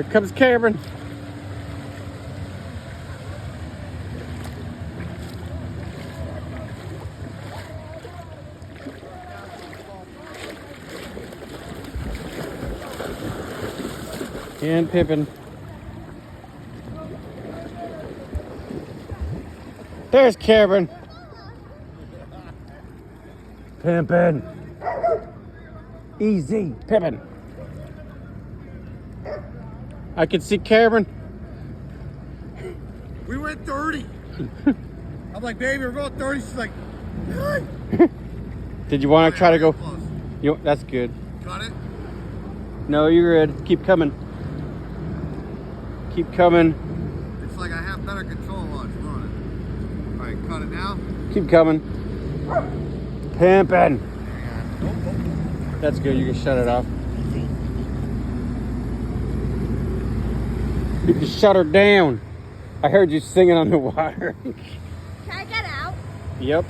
Here comes Cameron. And Pippin. There's Cameron. Pippin. Easy, Pippin. I can see Cameron. We went 30. I'm like, baby, we're going 30. She's like, really? Did you want to try to go? Close. That's good. Got it? No, you're good. Keep coming. Keep coming. It's like I have better control on it. All right, cut it now. Keep coming. Pimpin'. Nope. That's good. You can shut it off. You can shut her down. I heard you singing on the wire. Can I get out? Yep.